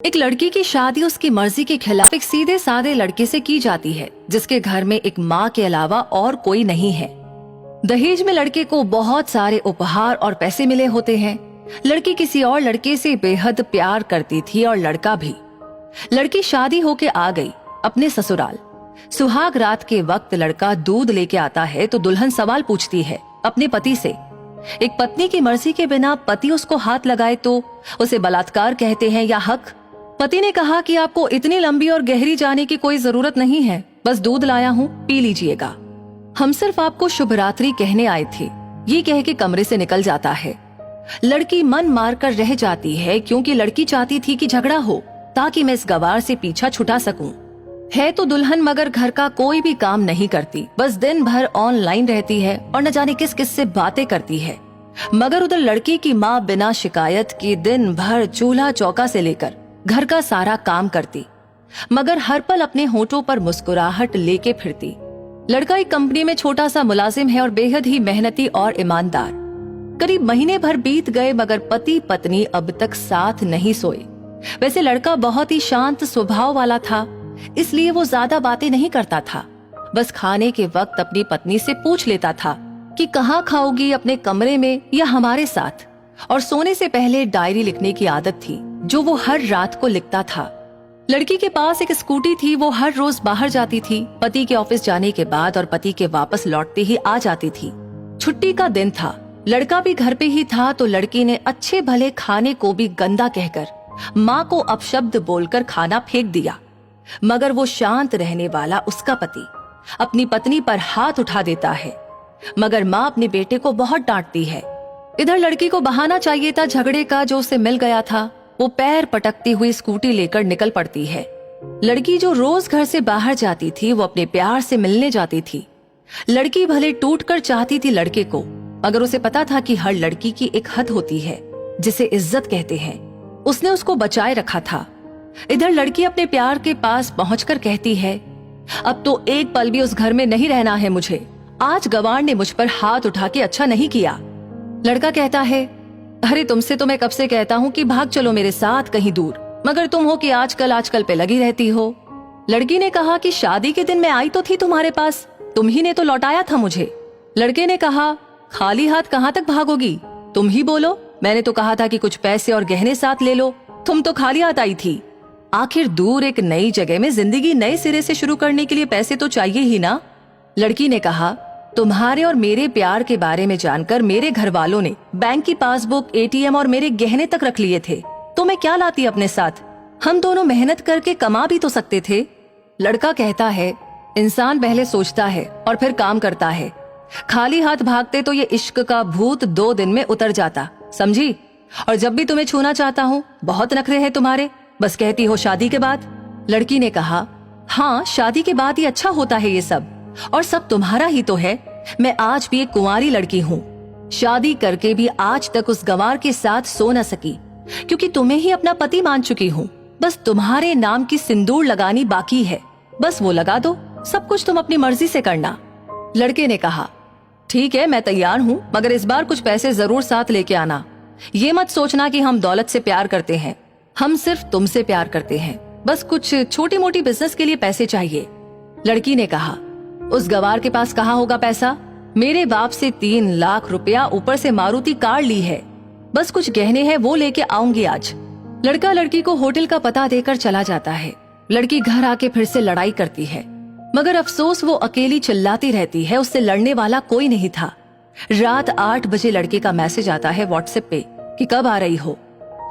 एक लड़की की शादी उसकी मर्जी के खिलाफ एक सीधे साधे लड़के से की जाती है जिसके घर में एक माँ के अलावा और कोई नहीं है। दहेज में लड़के को बहुत सारे उपहार और पैसे मिले होते हैं। लड़की किसी और लड़के से बेहद प्यार करती थी और लड़का भी। लड़की शादी होके आ गई अपने ससुराल। सुहाग रात के वक्त लड़का दूध लेके आता है तो दुल्हन सवाल पूछती है अपने पति से। एक पत्नी की मर्जी के बिना पति उसको हाथ लगाए तो उसे बलात्कार कहते हैं या हक। पति ने कहा कि आपको इतनी लंबी और गहरी जाने की कोई जरूरत नहीं है, बस दूध लाया हूँ, पी लीजिएगा। हम सिर्फ आपको शुभ रात्रि कहने आए थे, ये कह के कमरे से निकल जाता है। लड़की मन मार कर रह जाती है क्योंकि लड़की चाहती थी कि झगड़ा हो ताकि मैं इस गवार से पीछा छुटा सकूं। है तो दुल्हन मगर घर का कोई भी काम नहीं करती, बस दिन भर ऑनलाइन रहती है और न जाने किस किस से बातें करती है। मगर उधर लड़की की माँ बिना शिकायत के दिन भर चूल्हा चौका से लेकर घर का सारा काम करती, मगर हर पल अपने होठों पर मुस्कुराहट लेके फिरती। लड़का एक कंपनी में छोटा सा मुलाजिम है और बेहद ही मेहनती और ईमानदार। करीब महीने भर बीत गए मगर पति पत्नी अब तक साथ नहीं सोए। वैसे लड़का बहुत ही शांत स्वभाव वाला था, इसलिए वो ज्यादा बातें नहीं करता था। बस खाने के वक्त अपनी पत्नी से पूछ लेता था कि कहाँ खाओगी, अपने कमरे में या हमारे साथ। और सोने से पहले डायरी लिखने की आदत थी जो वो हर रात को लिखता था। लड़की के पास एक स्कूटी थी, वो हर रोज बाहर जाती थी। पति के ऑफिस जाने के बाद और पति के वापस लौटते ही आ जाती थी। छुट्टी का दिन था, लड़का भी घर पे ही था तो लड़की ने अच्छे भले खाने को भी गंदा कहकर माँ को अपशब्द बोलकर खाना फेंक दिया। मगर वो शांत रहने वाला उसका पति अपनी पत्नी पर हाथ उठा देता है, मगर माँ अपने बेटे को बहुत डांटती है। इधर लड़की को बहाना चाहिए था झगड़े का जो उसे मिल गया था। वो पैर पटकती हुई स्कूटी लेकर निकल पड़ती है। लड़की जो रोज घर से बाहर जाती थी वो अपने प्यार से मिलने जाती थी। लड़की भले टूटकर चाहती थी लड़के को, मगर उसे पता था कि हर लड़की की एक हद होती है जिसे इज्जत कहते हैं। उसने उसको बचाए रखा था। इधर लड़की अपने प्यार के पास पहुंचकर कहती है, अब तो एक पल भी उस घर में नहीं रहना है मुझे। आज गवार ने मुझ पर हाथ उठा के अच्छा नहीं किया। लड़का कहता है, अरे तुमसे तो मैं कब से कहता हूँ कि भाग चलो मेरे साथ कहीं दूर, मगर तुम हो कि आजकल पे लगी रहती हो। लड़की ने कहा कि शादी के दिन मैं आई तो थी तुम्हारे पास, तुम ही ने तो लौटाया था मुझे। लड़के ने कहा, खाली हाथ कहाँ तक भागोगी, तुम ही बोलो। मैंने तो कहा था कि कुछ पैसे और गहने साथ ले लो, तुम तो खाली हाथ आई थी। आखिर दूर एक नई जगह में जिंदगी नए सिरे से शुरू करने के लिए पैसे तो चाहिए ही ना। लड़की ने कहा, तुम्हारे और मेरे प्यार के बारे में जानकर मेरे घर वालों ने बैंक की पासबुक, एटीएम और मेरे गहने तक रख लिए थे, तो मैं क्या लाती अपने साथ। हम दोनों मेहनत करके कमा भी तो सकते थे। लड़का कहता है, इंसान पहले सोचता है और फिर काम करता है। खाली हाथ भागते तो ये इश्क का भूत 2 दिन में उतर जाता, समझी। और जब भी तुम्हें छूना चाहता हूँ बहुत नखरे हैं तुम्हारे, बस कहती हो शादी के बाद। लड़की ने कहा, हाँ शादी के बाद ही अच्छा होता है ये सब, और सब तुम्हारा ही तो है। मैं आज भी एक कुंवारी लड़की हूँ, शादी करके भी आज तक उस गंवार के साथ सो न सकी क्योंकि तुम्हें ही अपना पति मान चुकी हूँ। बस तुम्हारे नाम की सिंदूर लगानी बाकी है, बस वो लगा दो, सब कुछ तुम अपनी मर्जी से करना। लड़के ने कहा, ठीक है मैं तैयार हूँ, मगर इस बार कुछ पैसे जरूर साथ लेके आना। ये मत सोचना कि हम दौलत से प्यार करते हैं, हम सिर्फ तुमसे प्यार करते हैं। बस कुछ छोटी मोटी बिजनेस के लिए पैसे चाहिए। लड़की ने कहा, उस गवार के पास कहाँ होगा पैसा, मेरे बाप से 3 लाख रुपया ऊपर से मारुति कार ली है, बस कुछ गहने हैं वो लेके आऊंगी आज। लड़का लड़की को होटल का पता देकर चला जाता है। लड़की घर आके फिर से लड़ाई करती है, मगर अफसोस वो अकेली चिल्लाती रहती है, उससे लड़ने वाला कोई नहीं था। रात 8 बजे लड़के का मैसेज आता है व्हाट्सएप पे कि कब आ रही हो।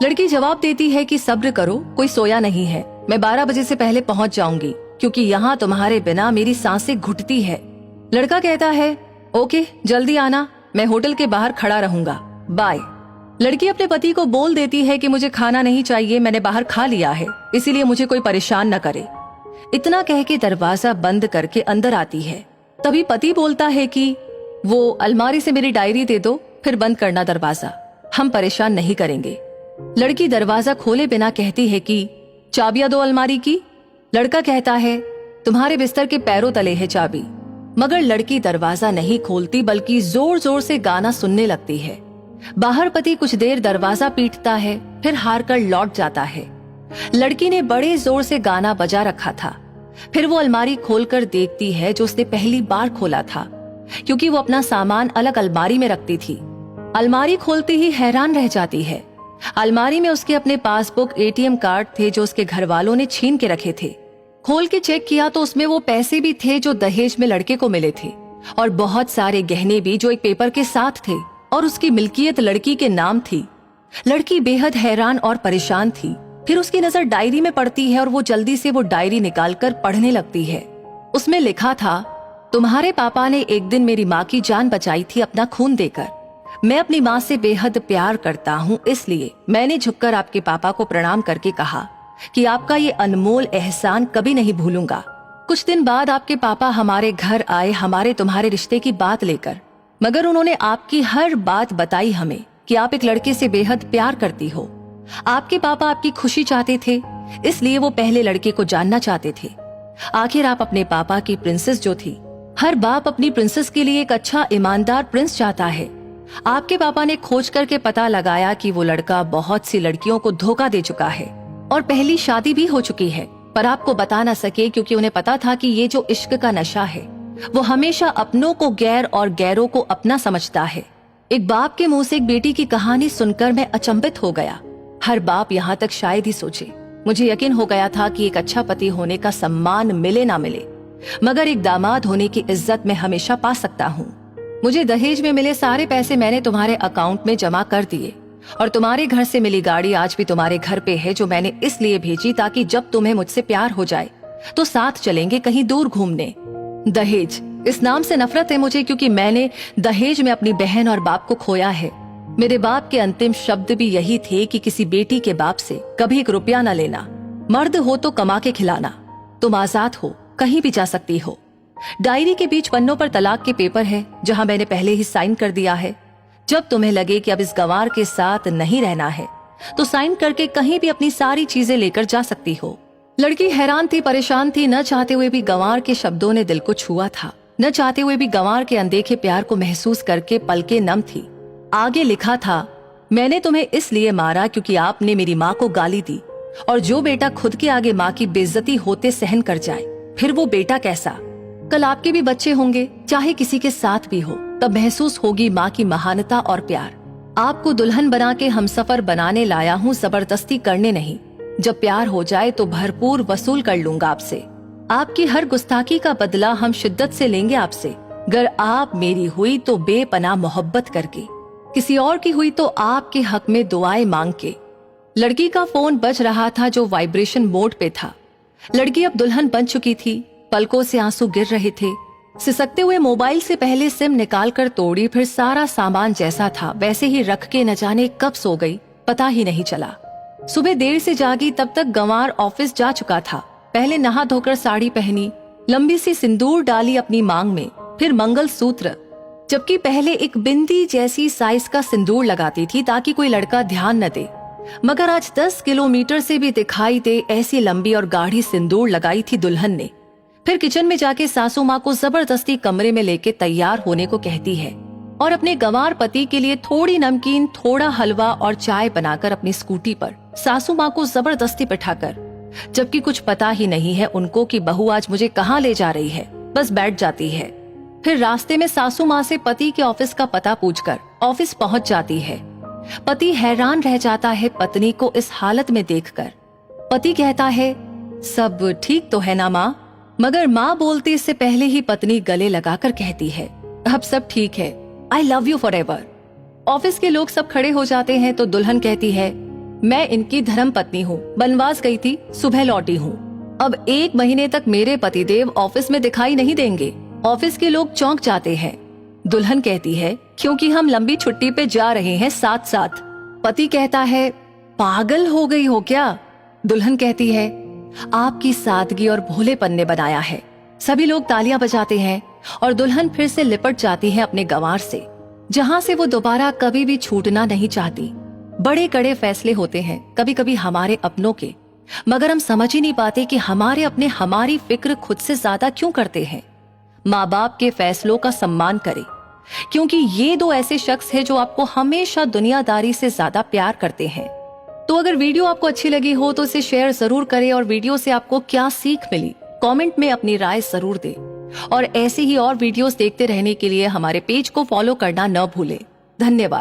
लड़की जवाब देती है कि सब्र करो, कोई सोया नहीं है, मैं 12 बजे से पहले पहुंच जाऊंगी क्योंकि यहाँ तुम्हारे बिना मेरी सांसें घुटती है। लड़का कहता है, ओके जल्दी आना, मैं होटल के बाहर खड़ा रहूंगा, बाय। लड़की अपने पति को बोल देती है कि मुझे खाना नहीं चाहिए, मैंने बाहर खा लिया है, इसीलिए मुझे कोई परेशान न करे। इतना कह के दरवाजा बंद करके अंदर आती है। तभी पति बोलता है कि वो अलमारी से मेरी डायरी दे दो, फिर बंद करना दरवाजा, हम परेशान नहीं करेंगे। लड़की दरवाजा खोले बिना कहती है कि चाबियां दो अलमारी की। लड़का कहता है, तुम्हारे बिस्तर के पैरों तले है चाबी। मगर लड़की दरवाजा नहीं खोलती बल्कि जोर जोर से गाना सुनने लगती है। बाहर पति कुछ देर दरवाजा पीटता है, फिर हार कर लौट जाता है। लड़की ने बड़े जोर से गाना बजा रखा था। फिर वो अलमारी खोलकर देखती है जो उसने पहली बार खोला था, क्योंकि वो अपना सामान अलग अलमारी में रखती थी। अलमारी खोलते ही हैरान रह जाती है। अलमारी में उसके अपने पासबुक, एटीएम कार्ड थे जो उसके घर वालों ने छीन के रखे थे। खोल के चेक किया तो उसमें वो पैसे भी थे जो दहेज में लड़के को मिले थे, और बहुत सारे गहने भी जो एक पेपर के साथ थे, और उसकी मिल्कियत लड़की के नाम थी। लड़की बेहद हैरान और परेशान थी। फिर उसकी नजर डायरी में पड़ती है और वो जल्दी से वो डायरी निकालकर पढ़ने लगती है। उसमें लिखा था, तुम्हारे पापा ने एक दिन मेरी माँ की जान बचाई थी अपना खून देकर। मैं अपनी माँ से बेहद प्यार करता हूँ, इसलिए मैंने झुककर आपके पापा को प्रणाम करके कहा कि आपका ये अनमोल एहसान कभी नहीं भूलूंगा। कुछ दिन बाद आपके पापा हमारे घर आए हमारे तुम्हारे रिश्ते की बात लेकर, मगर उन्होंने आपकी हर बात बताई हमें कि आप एक लड़के से बेहद प्यार करती हो। आपके पापा आपकी खुशी चाहते थे, इसलिए वो पहले लड़के को जानना चाहते थे। आखिर आप अपने पापा की प्रिंसेस जो थी, हर बाप अपनी प्रिंसेस के लिए एक अच्छा ईमानदार प्रिंस चाहता है। आपके पापा ने खोज करके पता लगाया कि वो लड़का बहुत सी लड़कियों को धोखा दे चुका है और पहली शादी भी हो चुकी है, पर आपको बता ना सके क्योंकि उन्हें पता था कि ये जो इश्क का नशा है वो हमेशा अपनों को गैर और गैरों को अपना समझता है। एक बाप के मुंह से एक बेटी की कहानी सुनकर मैं अचंभित हो गया। हर बाप यहाँ तक शायद ही सोचे। मुझे यकीन हो गया था कि एक अच्छा पति होने का सम्मान मिले ना मिले, मगर एक दामाद होने की इज्जत मैं हमेशा पा सकता हूँ। मुझे दहेज में मिले सारे पैसे मैंने तुम्हारे अकाउंट में जमा कर दिए, और तुम्हारे घर से मिली गाड़ी आज भी तुम्हारे घर पे है, जो मैंने इसलिए भेजी ताकि जब तुम्हें मुझसे प्यार हो जाए तो साथ चलेंगे कहीं दूर घूमने। दहेज, इस नाम से नफरत है मुझे, क्योंकि मैंने दहेज में अपनी बहन और बाप को खोया है। मेरे बाप के अंतिम शब्द भी यही थे कि किसी बेटी के बाप से कभी एक रुपया न लेना। मर्द हो तो कमा के खिलाना। तुम आजाद हो, कहीं भी जा सकती हो। डायरी के बीच पन्नों पर तलाक के पेपर है, जहां मैंने पहले ही साइन कर दिया है। जब तुम्हें लगे कि अब इस गंवार के साथ नहीं रहना है तो साइन करके कहीं भी अपनी सारी चीजें लेकर जा सकती हो। लड़की हैरान थी, परेशान थी। न चाहते हुए भी गंवार के शब्दों ने दिल को छुआ था। न चाहते हुए भी गंवार के अनदेखे प्यार को महसूस करके पलकें नम थी। आगे लिखा था, मैंने तुम्हें इसलिए मारा क्योंकि आपने मेरी माँ को गाली दी, और जो बेटा खुद के आगे माँ की बेइज्जती होते सहन कर जाए, फिर वो बेटा कैसा। कल आपके भी बच्चे होंगे, चाहे किसी के साथ भी हो, तब महसूस होगी माँ की महानता और प्यार। आपको दुल्हन बना के हमसफर बनाने लाया हूँ, जबरदस्ती करने नहीं। जब प्यार हो जाए तो भरपूर वसूल कर लूंगा आपसे। आपकी हर गुस्ताखी का बदला हम शिद्दत से लेंगे आपसे। गर आप मेरी हुई तो बेपनाह मोहब्बत करके, किसी और की हुई तो आपके हक में दुआएं मांग के। लड़की का फोन बज रहा था जो वाइब्रेशन मोड पे था। लड़की अब दुल्हन बन चुकी थी। पलकों से आंसू गिर रहे थे। सिसकते हुए मोबाइल से पहले सिम निकाल कर तोड़ी, फिर सारा सामान जैसा था वैसे ही रख के न जाने कब सो गई, पता ही नहीं चला। सुबह देर से जागी, तब तक गंवार ऑफिस जा चुका था। पहले नहा धोकर साड़ी पहनी, लंबी सी सिंदूर डाली अपनी मांग में, फिर मंगल सूत्र, जबकि पहले एक बिंदी जैसी साइज का सिंदूर लगाती थी ताकि कोई लड़का ध्यान न दे, मगर आज 10 किलोमीटर से भी दिखाई दे ऐसी लंबी और गाढ़ी सिंदूर लगाई थी दुल्हन ने। फिर किचन में जाके सासू माँ को जबरदस्ती कमरे में लेके तैयार होने को कहती है, और अपने गंवार पति के लिए थोड़ी नमकीन, थोड़ा हलवा और चाय बनाकर अपनी स्कूटी पर सासू माँ को जबरदस्ती बिठाकर, जबकि कुछ पता ही नहीं है उनको कि बहू आज मुझे कहाँ ले जा रही है, बस बैठ जाती है। फिर रास्ते में सासू माँ से पति के ऑफिस का पता पूछकर ऑफिस पहुंच जाती है। पति हैरान रह जाता है पत्नी को इस हालत में देखकर। पति कहता है, सब ठीक तो है ना माँ? मगर माँ बोलते इससे पहले ही पत्नी गले लगाकर कहती है, अब सब ठीक है, I love you forever. Office के लोग सब खड़े हो जाते हैं तो दुल्हन कहती है, मैं इनकी धर्म पत्नी हूँ, बनवास गई थी, सुबह लौटी हूँ। अब 1 महीने तक मेरे पतिदेव ऑफिस में दिखाई नहीं देंगे। ऑफिस के लोग चौंक जाते हैं। दुल्हन कहती है, क्योंकि हम लंबी छुट्टी पे जा रहे हैं साथ साथ। पति कहता है, पागल हो गई हो क्या? दुल्हन कहती है, आपकी सादगी और भोलेपन ने बनाया है। सभी लोग तालियां बजाते हैं और दुल्हन फिर से लिपट जाती है अपने गंवार से, जहां से वो दोबारा कभी भी छूटना नहीं चाहती। बड़े कड़े फैसले होते हैं कभी कभी हमारे अपनों के, मगर हम समझ ही नहीं पाते कि हमारे अपने हमारी फिक्र खुद से ज्यादा क्यों करते हैं। माँ बाप के फैसलों का सम्मान करें, क्योंकि ये 2 ऐसे शख्स हैं जो आपको हमेशा दुनियादारी से ज्यादा प्यार करते हैं। तो अगर वीडियो आपको अच्छी लगी हो तो इसे शेयर जरूर करें और वीडियो से आपको क्या सीख मिली कमेंट में अपनी राय जरूर दें। और ऐसे ही और वीडियोस देखते रहने के लिए हमारे पेज को फॉलो करना न भूलें। धन्यवाद।